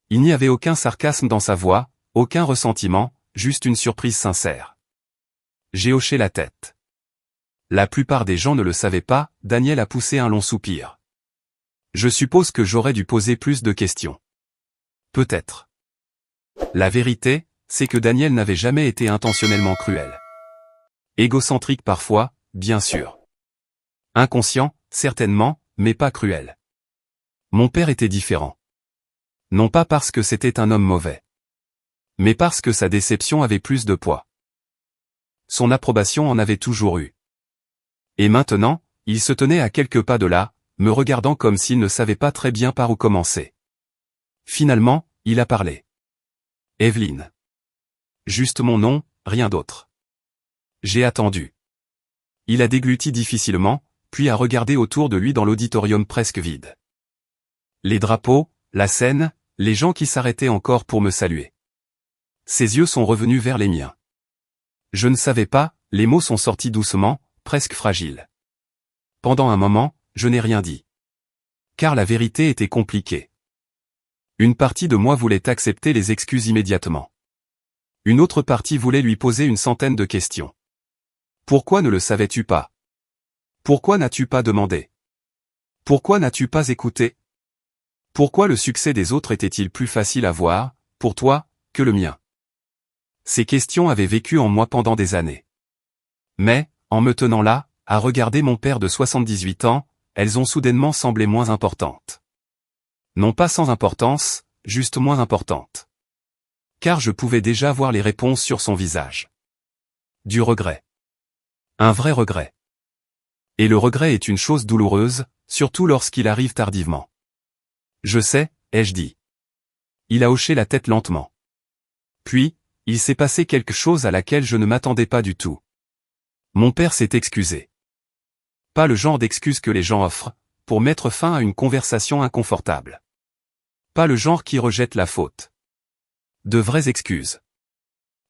Il n'y avait aucun sarcasme dans sa voix, aucun ressentiment, juste une surprise sincère. J'ai hoché la tête. La plupart des gens ne le savaient pas, Daniel a poussé un long soupir. Je suppose que j'aurais dû poser plus de questions. Peut-être. La vérité, c'est que Daniel n'avait jamais été intentionnellement cruel. Égocentrique parfois, bien sûr. Inconscient, certainement, mais pas cruel. Mon père était différent. Non pas parce que c'était un homme mauvais. Mais parce que sa déception avait plus de poids. Son approbation en avait toujours eu. Et maintenant, il se tenait à quelques pas de là, me regardant comme s'il ne savait pas très bien par où commencer. Finalement, il a parlé. Evelyne. Juste mon nom, rien d'autre. J'ai attendu. Il a dégluti difficilement, puis a regardé autour de lui dans l'auditorium presque vide. Les drapeaux, la scène, les gens qui s'arrêtaient encore pour me saluer. Ses yeux sont revenus vers les miens. Je ne savais pas, les mots sont sortis doucement, presque fragiles. Pendant un moment, je n'ai rien dit. Car la vérité était compliquée. Une partie de moi voulait accepter les excuses immédiatement. Une autre partie voulait lui poser une centaine de questions. Pourquoi ne le savais-tu pas? Pourquoi n'as-tu pas demandé? Pourquoi n'as-tu pas écouté? Pourquoi le succès des autres était-il plus facile à voir, pour toi, que le mien? Ces questions avaient vécu en moi pendant des années. Mais, en me tenant là, à regarder mon père de 78 ans, elles ont soudainement semblé moins importantes. Non pas sans importance, juste moins importantes. Car je pouvais déjà voir les réponses sur son visage. Du regret. Un vrai regret. Et le regret est une chose douloureuse, surtout lorsqu'il arrive tardivement. Je sais, ai-je dit. Il a hoché la tête lentement. Puis, il s'est passé quelque chose à laquelle je ne m'attendais pas du tout. Mon père s'est excusé. Pas le genre d'excuse que les gens offrent, pour mettre fin à une conversation inconfortable. Pas le genre qui rejette la faute. De vraies excuses.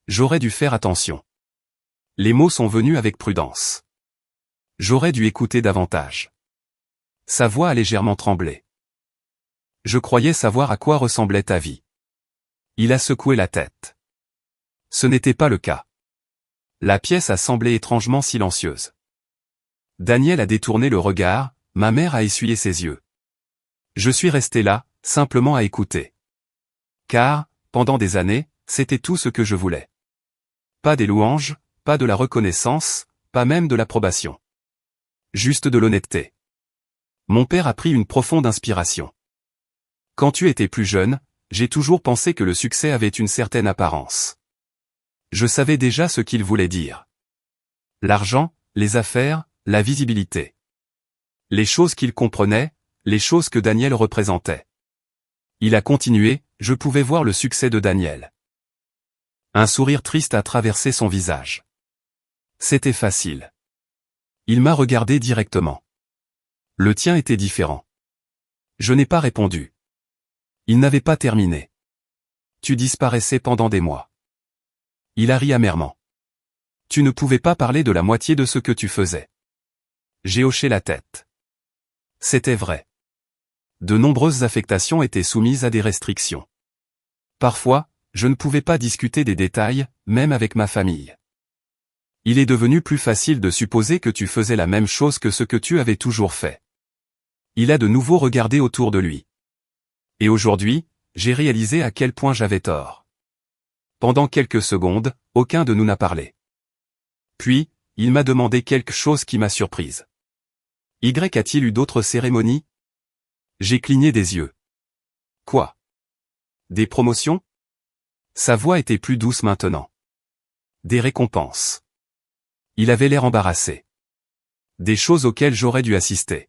J'aurais dû faire attention. Les mots sont venus avec prudence. J'aurais dû écouter davantage. Sa voix a légèrement tremblé. Je croyais savoir à quoi ressemblait ta vie. Il a secoué la tête. Ce n'était pas le cas. La pièce a semblé étrangement silencieuse. Daniel a détourné le regard, ma mère a essuyé ses yeux. Je suis resté là, simplement à écouter. Car, pendant des années, c'était tout ce que je voulais. Pas des louanges, pas de la reconnaissance, pas même de l'approbation. Juste de l'honnêteté. Mon père a pris une profonde inspiration. Quand tu étais plus jeune, j'ai toujours pensé que le succès avait une certaine apparence. Je savais déjà ce qu'il voulait dire. L'argent, les affaires, la visibilité. Les choses qu'il comprenait, les choses que Daniel représentait. Il a continué, je pouvais voir le succès de Daniel. Un sourire triste a traversé son visage. C'était facile. Il m'a regardé directement. Le tien était différent. Je n'ai pas répondu. Il n'avait pas terminé. Tu disparaissais pendant des mois. Il a ri amèrement. Tu ne pouvais pas parler de la moitié de ce que tu faisais. J'ai hoché la tête. C'était vrai. De nombreuses affectations étaient soumises à des restrictions. Parfois, je ne pouvais pas discuter des détails, même avec ma famille. Il est devenu plus facile de supposer que tu faisais la même chose que ce que tu avais toujours fait. Il a de nouveau regardé autour de lui. Et aujourd'hui, j'ai réalisé à quel point j'avais tort. Pendant quelques secondes, aucun de nous n'a parlé. Puis, il m'a demandé quelque chose qui m'a surprise. Y a-t-il eu d'autres cérémonies? J'ai cligné des yeux. Quoi? Des promotions? Sa voix était plus douce maintenant. Des récompenses. Il avait l'air embarrassé. Des choses auxquelles j'aurais dû assister.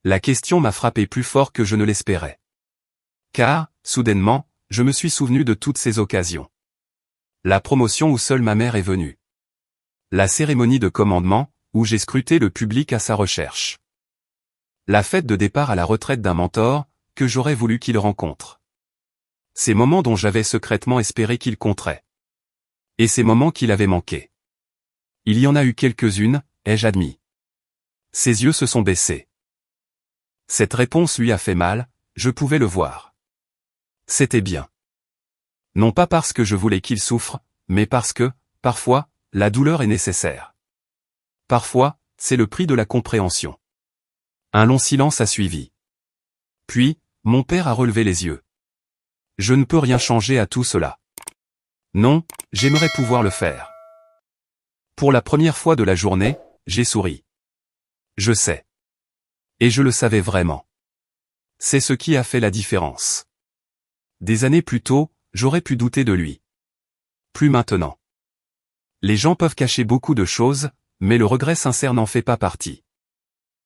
La question m'a frappé plus fort que je ne l'espérais. Car, soudainement, je me suis souvenu de toutes ces occasions. La promotion où seule ma mère est venue. La cérémonie de commandement, où j'ai scruté le public à sa recherche. La fête de départ à la retraite d'un mentor, que j'aurais voulu qu'il rencontre. Ces moments dont j'avais secrètement espéré qu'il compterait. Et ces moments qu'il avait manqués. Il y en a eu quelques-unes, ai-je admis. Ses yeux se sont baissés. Cette réponse lui a fait mal, je pouvais le voir. C'était bien. Non pas parce que je voulais qu'il souffre, mais parce que, parfois, la douleur est nécessaire. Parfois, c'est le prix de la compréhension. Un long silence a suivi. Puis, mon père a relevé les yeux. Je ne peux rien changer à tout cela. Non, j'aimerais pouvoir le faire. Pour la première fois de la journée, j'ai souri. Je sais. Et je le savais vraiment. C'est ce qui a fait la différence. Des années plus tôt, j'aurais pu douter de lui. Plus maintenant. Les gens peuvent cacher beaucoup de choses, mais le regret sincère n'en fait pas partie.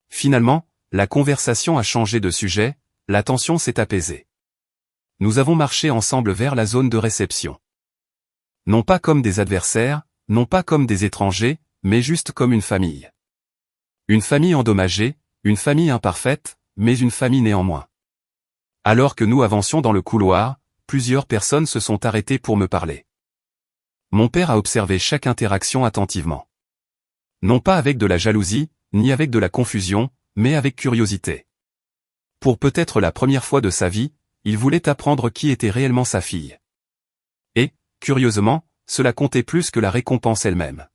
Finalement, la conversation a changé de sujet, la tension s'est apaisée. Nous avons marché ensemble vers la zone de réception. Non pas comme des adversaires, non pas comme des étrangers, mais juste comme une famille. Une famille endommagée, une famille imparfaite, mais une famille néanmoins. Alors que nous avancions dans le couloir, plusieurs personnes se sont arrêtées pour me parler. Mon père a observé chaque interaction attentivement. Non pas avec de la jalousie, ni avec de la confusion, mais avec curiosité. Pour peut-être la première fois de sa vie, il voulait apprendre qui était réellement sa fille. Et, curieusement, cela comptait plus que la récompense elle-même.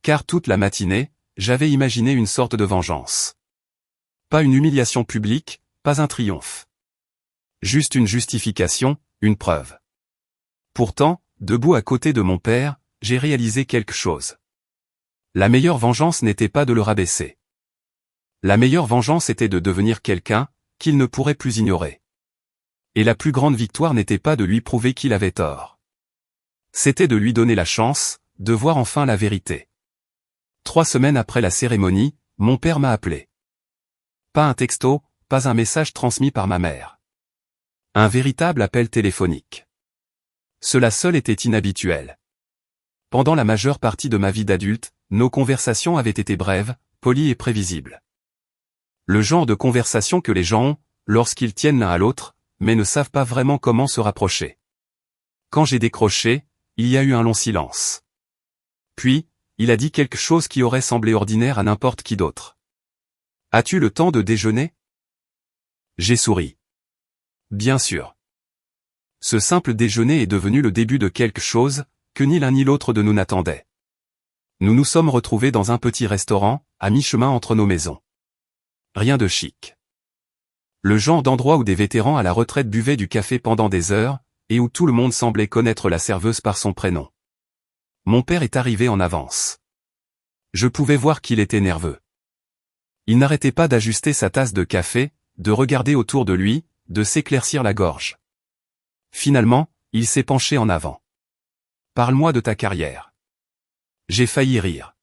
Car toute la matinée, j'avais imaginé une sorte de vengeance. Pas une humiliation publique, pas un triomphe. Juste une justification, une preuve. Pourtant, debout à côté de mon père, j'ai réalisé quelque chose. La meilleure vengeance n'était pas de le rabaisser. La meilleure vengeance était de devenir quelqu'un qu'il ne pourrait plus ignorer. Et la plus grande victoire n'était pas de lui prouver qu'il avait tort. C'était de lui donner la chance de voir enfin la vérité. 3 semaines après la cérémonie, mon père m'a appelé. Pas un texto, pas un message transmis par ma mère. Un véritable appel téléphonique. Cela seul était inhabituel. Pendant la majeure partie de ma vie d'adulte, nos conversations avaient été brèves, polies et prévisibles. Le genre de conversation que les gens ont, lorsqu'ils tiennent l'un à l'autre, mais ne savent pas vraiment comment se rapprocher. Quand j'ai décroché, il y a eu un long silence. Puis, il a dit quelque chose qui aurait semblé ordinaire à n'importe qui d'autre. « As-tu le temps de déjeuner ?» J'ai souri. Bien sûr. Ce simple déjeuner est devenu le début de quelque chose que ni l'un ni l'autre de nous n'attendait. Nous nous sommes retrouvés dans un petit restaurant, à mi-chemin entre nos maisons. Rien de chic. Le genre d'endroit où des vétérans à la retraite buvaient du café pendant des heures, et où tout le monde semblait connaître la serveuse par son prénom. Mon père est arrivé en avance. Je pouvais voir qu'il était nerveux. Il n'arrêtait pas d'ajuster sa tasse de café, de regarder autour de lui, de s'éclaircir la gorge. Finalement, il s'est penché en avant. « Parle-moi de ta carrière. » J'ai failli rire.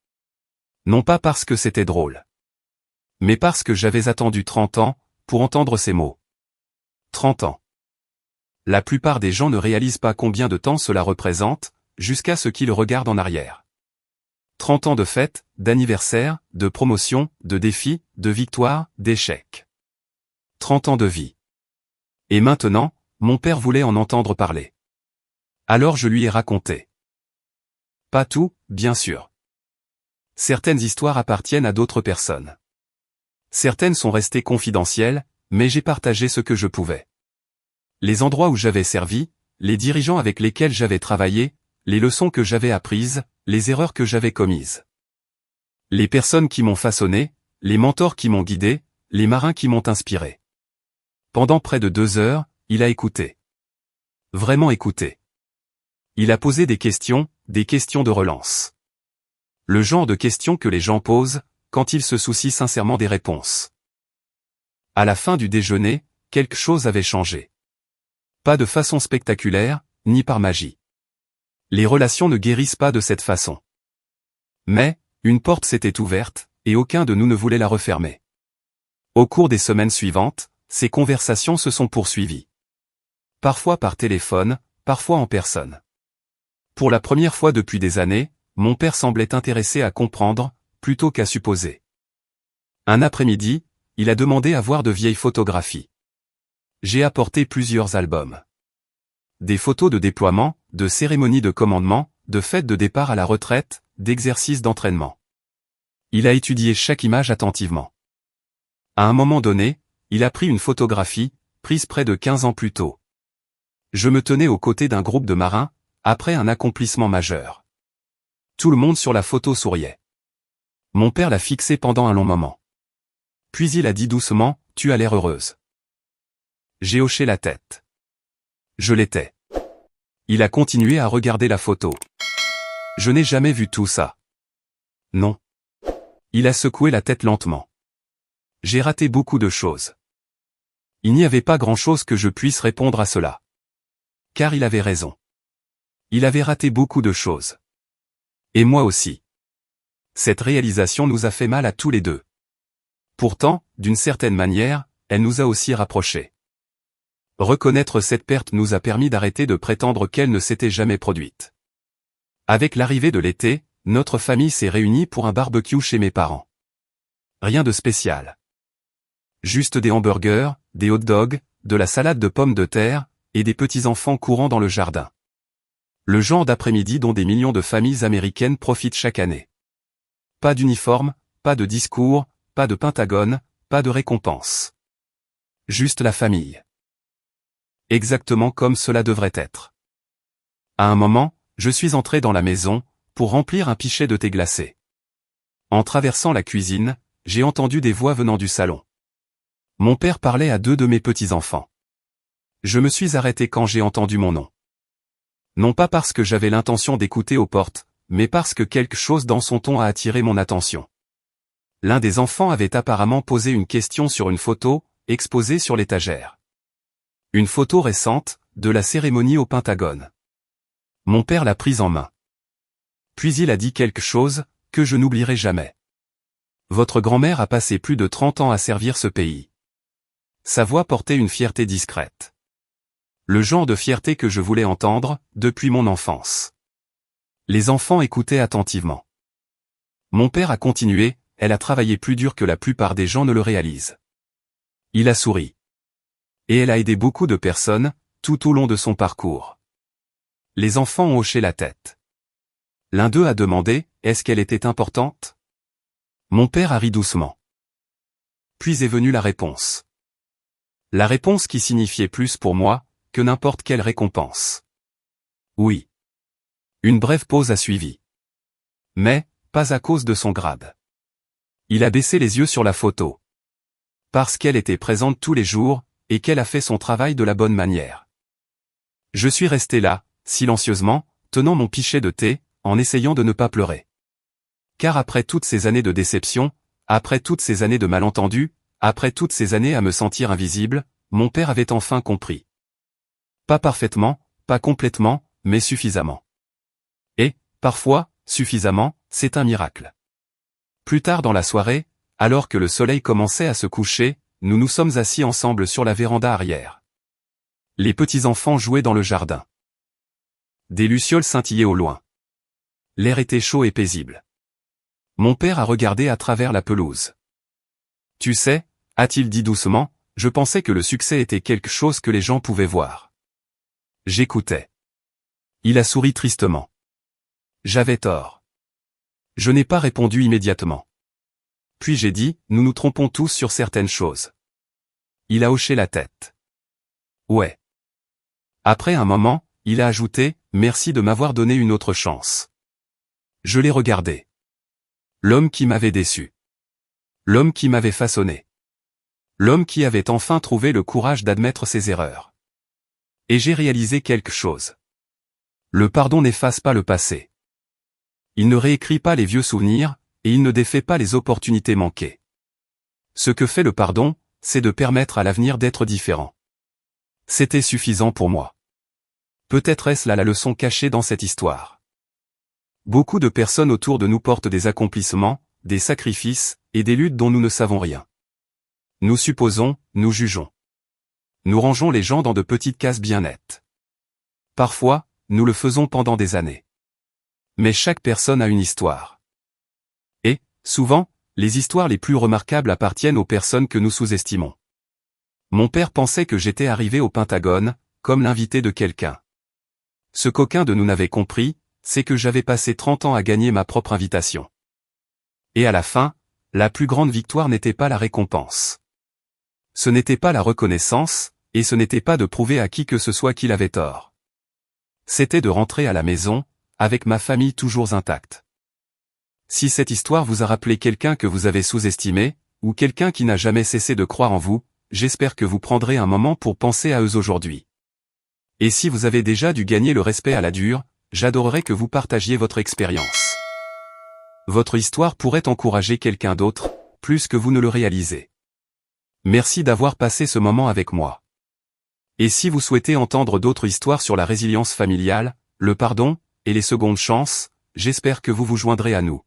Non pas parce que c'était drôle. Mais parce que j'avais attendu 30 ans, pour entendre ces mots. 30 ans. La plupart des gens ne réalisent pas combien de temps cela représente, jusqu'à ce qu'ils regardent en arrière. 30 ans de fêtes, d'anniversaires, de promotions, de défis, de victoires, d'échecs. 30 ans de vie. Et maintenant, mon père voulait en entendre parler. Alors je lui ai raconté. Pas tout, bien sûr. Certaines histoires appartiennent à d'autres personnes. Certaines sont restées confidentielles, mais j'ai partagé ce que je pouvais. Les endroits où j'avais servi, les dirigeants avec lesquels j'avais travaillé, les leçons que j'avais apprises, les erreurs que j'avais commises. Les personnes qui m'ont façonné, les mentors qui m'ont guidé, les marins qui m'ont inspiré. Pendant près de 2 heures, il a écouté. Vraiment écouté. Il a posé des questions de relance. Le genre de questions que les gens posent, quand ils se soucient sincèrement des réponses. À la fin du déjeuner, quelque chose avait changé. Pas de façon spectaculaire, ni par magie. Les relations ne guérissent pas de cette façon. Mais, une porte s'était ouverte, et aucun de nous ne voulait la refermer. Au cours des semaines suivantes, ces conversations se sont poursuivies. Parfois par téléphone, parfois en personne. Pour la première fois depuis des années, mon père semblait intéressé à comprendre, plutôt qu'à supposer. Un après-midi, il a demandé à voir de vieilles photographies. J'ai apporté plusieurs albums. Des photos de déploiement, de cérémonies de commandement, de fêtes de départ à la retraite, d'exercices d'entraînement. Il a étudié chaque image attentivement. À un moment donné, il a pris une photographie, prise près de 15 ans plus tôt. Je me tenais aux côtés d'un groupe de marins, après un accomplissement majeur. Tout le monde sur la photo souriait. Mon père l'a fixé pendant un long moment. Puis il a dit doucement, « Tu as l'air heureuse. » J'ai hoché la tête. Je l'étais. Il a continué à regarder la photo. Je n'ai jamais vu tout ça. Non. Il a secoué la tête lentement. J'ai raté beaucoup de choses. Il n'y avait pas grand-chose que je puisse répondre à cela. Car il avait raison. Il avait raté beaucoup de choses. Et moi aussi. Cette réalisation nous a fait mal à tous les deux. Pourtant, d'une certaine manière, elle nous a aussi rapprochés. Reconnaître cette perte nous a permis d'arrêter de prétendre qu'elle ne s'était jamais produite. Avec l'arrivée de l'été, notre famille s'est réunie pour un barbecue chez mes parents. Rien de spécial. Juste des hamburgers, des hot dogs, de la salade de pommes de terre, et des petits-enfants courant dans le jardin. Le genre d'après-midi dont des millions de familles américaines profitent chaque année. Pas d'uniforme, pas de discours, pas de Pentagone, pas de récompense. Juste la famille. Exactement comme cela devrait être. À un moment, je suis entré dans la maison, pour remplir un pichet de thé glacé. En traversant la cuisine, j'ai entendu des voix venant du salon. Mon père parlait à deux de mes petits-enfants. Je me suis arrêté quand j'ai entendu mon nom. Non pas parce que j'avais l'intention d'écouter aux portes, mais parce que quelque chose dans son ton a attiré mon attention. L'un des enfants avait apparemment posé une question sur une photo, exposée sur l'étagère. Une photo récente, de la cérémonie au Pentagone. Mon père l'a prise en main. Puis il a dit quelque chose, que je n'oublierai jamais. Votre grand-mère a passé plus de 30 ans à servir ce pays. Sa voix portait une fierté discrète. Le genre de fierté que je voulais entendre, depuis mon enfance. Les enfants écoutaient attentivement. Mon père a continué, elle a travaillé plus dur que la plupart des gens ne le réalisent. Il a souri. Et elle a aidé beaucoup de personnes, tout au long de son parcours. Les enfants ont hoché la tête. L'un d'eux a demandé, est-ce qu'elle était importante? Mon père a ri doucement. Puis est venue la réponse. La réponse qui signifiait plus pour moi, que n'importe quelle récompense. Oui. Une brève pause a suivi. Mais, pas à cause de son grade. Il a baissé les yeux sur la photo. Parce qu'elle était présente tous les jours, et qu'elle a fait son travail de la bonne manière. Je suis resté là, silencieusement, tenant mon pichet de thé, en essayant de ne pas pleurer. Car après toutes ces années de déception, après toutes ces années de malentendus, après toutes ces années à me sentir invisible, mon père avait enfin compris. Pas parfaitement, pas complètement, mais suffisamment. Et, parfois, suffisamment, c'est un miracle. Plus tard dans la soirée, alors que le soleil commençait à se coucher, nous nous sommes assis ensemble sur la véranda arrière. Les petits-enfants jouaient dans le jardin. Des lucioles scintillaient au loin. L'air était chaud et paisible. Mon père a regardé à travers la pelouse. Tu sais, a-t-il dit doucement, je pensais que le succès était quelque chose que les gens pouvaient voir. J'écoutais. Il a souri tristement. J'avais tort. Je n'ai pas répondu immédiatement. Puis j'ai dit, nous nous trompons tous sur certaines choses. Il a hoché la tête. Ouais. Après un moment, il a ajouté, merci de m'avoir donné une autre chance. Je l'ai regardé. L'homme qui m'avait déçu. L'homme qui m'avait façonné. L'homme qui avait enfin trouvé le courage d'admettre ses erreurs. Et j'ai réalisé quelque chose. Le pardon n'efface pas le passé. Il ne réécrit pas les vieux souvenirs, et il ne défait pas les opportunités manquées. Ce que fait le pardon, c'est de permettre à l'avenir d'être différent. C'était suffisant pour moi. Peut-être est-ce là la leçon cachée dans cette histoire. Beaucoup de personnes autour de nous portent des accomplissements, des sacrifices, et des luttes dont nous ne savons rien. Nous supposons, nous jugeons. Nous rangeons les gens dans de petites cases bien nettes. Parfois, nous le faisons pendant des années. Mais chaque personne a une histoire. Et, souvent, les histoires les plus remarquables appartiennent aux personnes que nous sous-estimons. Mon père pensait que j'étais arrivé au Pentagone, comme l'invité de quelqu'un. Ce qu'aucun de nous n'avait compris, c'est que j'avais passé 30 ans à gagner ma propre invitation. Et à la fin, la plus grande victoire n'était pas la récompense. Ce n'était pas la reconnaissance, et ce n'était pas de prouver à qui que ce soit qu'il avait tort. C'était de rentrer à la maison, avec ma famille toujours intacte. Si cette histoire vous a rappelé quelqu'un que vous avez sous-estimé, ou quelqu'un qui n'a jamais cessé de croire en vous, j'espère que vous prendrez un moment pour penser à eux aujourd'hui. Et si vous avez déjà dû gagner le respect à la dure, j'adorerais que vous partagiez votre expérience. Votre histoire pourrait encourager quelqu'un d'autre, plus que vous ne le réalisez. Merci d'avoir passé ce moment avec moi. Et si vous souhaitez entendre d'autres histoires sur la résilience familiale, le pardon, et les secondes chances, j'espère que vous vous joindrez à nous.